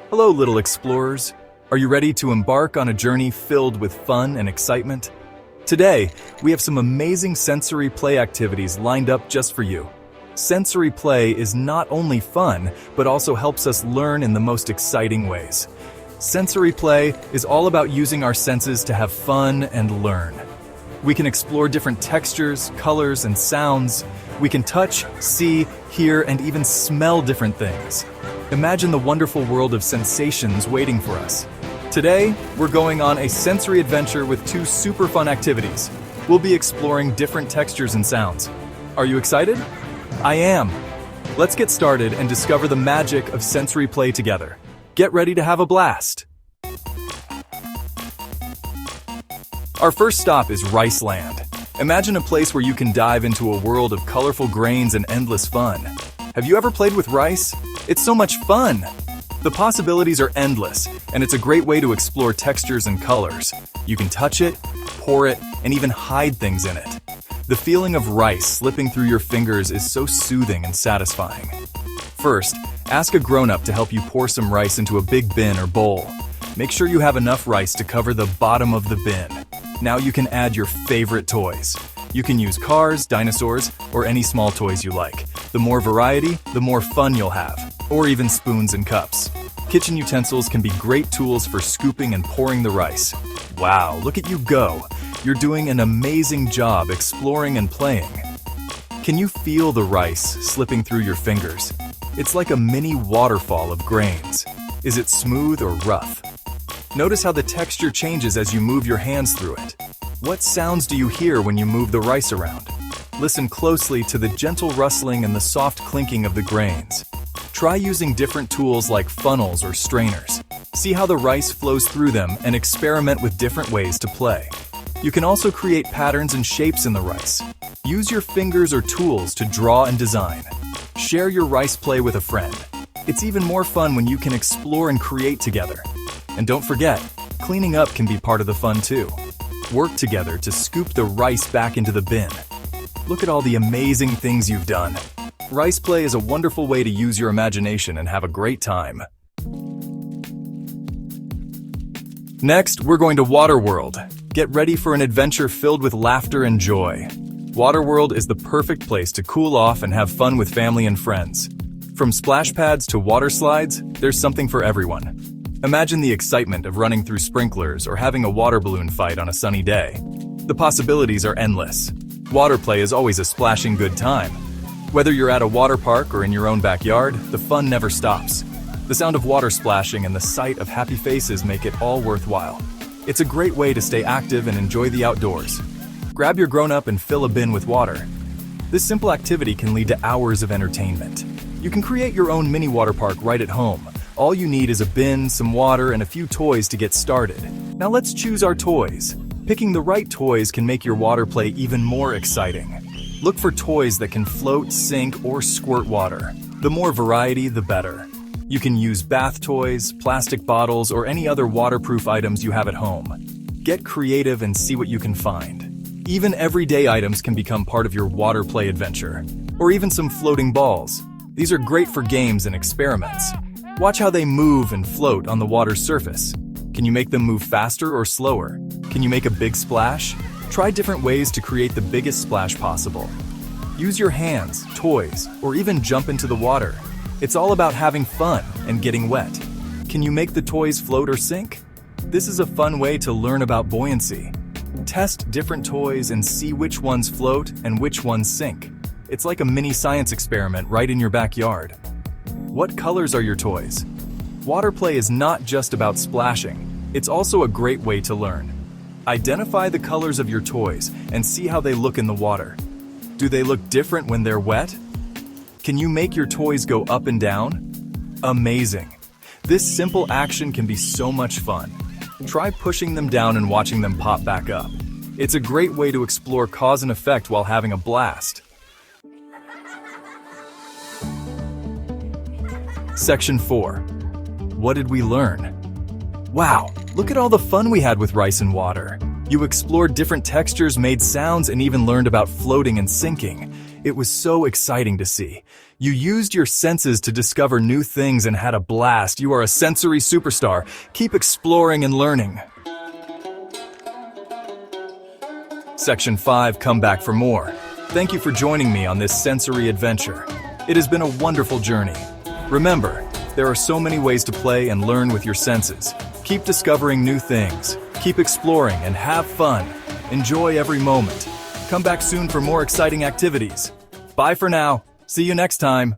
Hello, little explorers. Are you ready to embark on a journey filled with fun and excitement? Today, we have some amazing sensory play activities lined up just for you. Sensory play is not only fun, but also helps us learn in the most exciting ways. Sensory play is all about using our senses to have fun and learn. We can explore different textures, colors, and sounds. We can touch, see, hear, and even smell different things. Imagine the wonderful world of sensations waiting for us. Today, we're going on a sensory adventure with two super fun activities. We'll be exploring different textures and sounds. Are you excited? I am. Let's get started and discover the magic of sensory play together. Get ready to have a blast. Our first stop is Rice Land. Imagine a place where you can dive into a world of colorful grains and endless fun. Have you ever played with rice? It's so much fun! The possibilities are endless, and it's a great way to explore textures and colors. You can touch it, pour it, and even hide things in it. The feeling of rice slipping through your fingers is so soothing and satisfying. First, ask a grown-up to help you pour some rice into a big bin or bowl. Make sure you have enough rice to cover the bottom of the bin. Now you can add your favorite toys. You can use cars, dinosaurs, or any small toys you like. The more variety, the more fun you'll have. Or even spoons and cups. Kitchen utensils can be great tools for scooping and pouring the rice. Wow, look at you go! You're doing an amazing job exploring and playing. Can you feel the rice slipping through your fingers? It's like a mini waterfall of grains. Is it smooth or rough? Notice how the texture changes as you move your hands through it. What sounds do you hear when you move the rice around? Listen closely to the gentle rustling and the soft clinking of the grains. Try using different tools like funnels or strainers. See how the rice flows through them and experiment with different ways to play. You can also create patterns and shapes in the rice. Use your fingers or tools to draw and design. Share your rice play with a friend. It's even more fun when you can explore and create together. And don't forget, cleaning up can be part of the fun too. Work together to scoop the rice back into the bin. Look at all the amazing things you've done. Rice play is a wonderful way to use your imagination and have a great time. Next, we're going to Waterworld. Get ready for an adventure filled with laughter and joy. Waterworld is the perfect place to cool off and have fun with family and friends. From splash pads to water slides, there's something for everyone. Imagine the excitement of running through sprinklers or having a water balloon fight on a sunny day. The possibilities are endless. Water play is always a splashing good time. Whether you're at a water park or in your own backyard, the fun never stops. The sound of water splashing and the sight of happy faces make it all worthwhile. It's a great way to stay active and enjoy the outdoors. Grab your grown-up and fill a bin with water. This simple activity can lead to hours of entertainment. You can create your own mini water park right at home. All you need is a bin, some water, and a few toys to get started. Now let's choose our toys. Picking the right toys can make your water play even more exciting. Look for toys that can float, sink, or squirt water. The more variety, the better. You can use bath toys, plastic bottles, or any other waterproof items you have at home. Get creative and see what you can find. Even everyday items can become part of your water play adventure. Or even some floating balls. These are great for games and experiments. Watch how they move and float on the water's surface. Can you make them move faster or slower? Can you make a big splash? Try different ways to create the biggest splash possible. Use your hands, toys, or even jump into the water. It's all about having fun and getting wet. Can you make the toys float or sink? This is a fun way to learn about buoyancy. Test different toys and see which ones float and which ones sink. It's like a mini science experiment right in your backyard. What colors are your toys? Water play is not just about splashing. It's also a great way to learn. Identify the colors of your toys and see how they look in the water. Do they look different when they're wet? Can you make your toys go up and down? Amazing! This simple action can be so much fun. Try pushing them down and watching them pop back up. It's a great way to explore cause and effect while having a blast. Section 4. What did we learn? Wow, look at all the fun we had with rice and water. You explored different textures, made sounds, and even learned about floating and sinking. It was so exciting to see. You used your senses to discover new things and had a blast. You are a sensory superstar. Keep exploring and learning. Section 5, come back for more. Thank you for joining me on this sensory adventure. It has been a wonderful journey. Remember, there are so many ways to play and learn with your senses. Keep discovering new things. Keep exploring and have fun. Enjoy every moment. Come back soon for more exciting activities. Bye for now. See you next time.